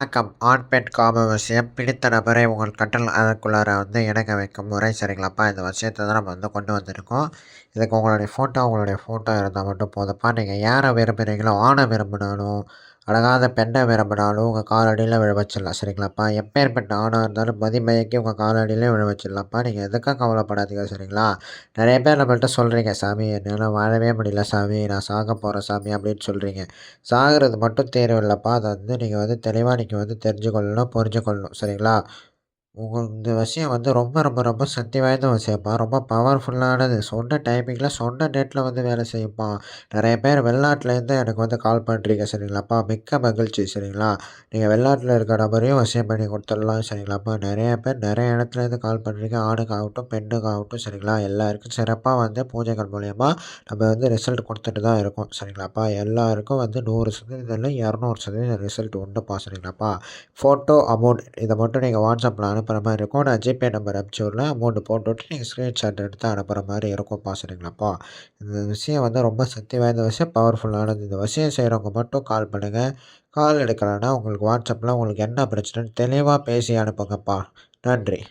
வணக்கம். ஆண், பெண் காம வசியம் பிடித்த நபரை உங்கள் கட்டல் அறைக்குள்ளார இணங்க வைக்கும் முறை சரிங்களாப்பா. இந்த விஷயத்த தான் நம்ம கொண்டு வந்திருக்கோம். இதுக்கு உங்களுடைய ஃபோட்டோ இருந்தால் மட்டும் போதும்ப்பா. நீங்கள் யாரை விரும்புகிறீங்களோ, ஆணை விரும்பினாலும், அழகாத பெண்ணை விரும்பினாலும் உங்கள் காலடியில விழ வச்சிடலாம் சரிங்களாப்பா. எப்பேர்ப்பட்ட ஆணா இருந்தாலும் மதிமயக்கி உங்கள் காலடியிலே விழ வச்சிடலாம்ப்பா. நீங்கள் எதுக்கும் கவலைப்படாதீங்க சரிங்களா. நிறைய பேர் நம்மள்ட்ட சொல்கிறீங்க, "சாமி என்னால் வாழவே முடியல சாமி, நான் சாக போகிறேன் சாமி" அப்படின்னு சொல்கிறீங்க. சாகுறது மட்டும் தீர்வு இல்லப்பா. அத நீங்க தெளிவா நீங்க தெரிஞ்சுக்கொள்ளணும், புரிஞ்சுக்கொள்ளணும். சரிங்களா? இந்த விஷயம் ரொம்ப ரொம்ப ரொம்ப சக்தி வாய்ந்த விஷயம்ப்பா. ரொம்ப பவர்ஃபுல்லானது. சொன்ன டைமிங்கில, சொன்ன டேட்ல வேலை செய்யும்ப்பா. நெறைய பேர் வெளிநாட்டுலேருந்து எனக்கு கால் பண்றீங்க சரிங்களாப்பா. மிக்க மகிழ்ச்சி சரிங்களா? நீங்க வெளிநாட்டுல இருக்க நபரையும் வசியம் பண்ணி குடுத்துடலாம் சரிங்களாப்பா. நெறைய பேர் நெறைய இடத்துலேருந்து கால் பண்றீங்க. ஆணுக்காகட்டும், பெண்ணுக்காகட்டும் சரிங்களா? எல்லாருக்கும் சிறப்பா பூஜைகள் மூலியமா நம்ம ரிசல்ட் குடுத்துட்டு தான் இருக்கோம். சரிங்களாப்பா? எல்லாருக்கும் 100% இல்ல 200% ரிசல்ட் உண்டுப்பா. சரிங்களாப்பா? ஃபோட்டோ, அமௌண்ட் இத மட்டும் நீங்க WhatsAppல அனுப்புற மாரி இருக்கும். நான் ஜிபே நம்பர் அனுப்பிச்சு விடுறேன். அமௌண்ட் போட்டுவிட்டு நீங்க ஸ்க்ரீன்ஷாட் எடுத்து அனுப்புற மாரி இருக்கும்ப்பா. சரிங்களாப்பா? இந்த விஷயம் ரொம்ப சக்தி வாய்ந்த விஷயம், பவர்ஃபுல்லானது. இந்த விஷயம் செய்றவங்க மட்டும் கால் பண்ணுங்க. கால் எடுக்கலன்னா உங்களுக்கு WhatsAppல உங்களுக்கு என்ன பிரச்சனைன்னு தெளிவா பேசி அனுப்புங்கப்பா. நன்றி.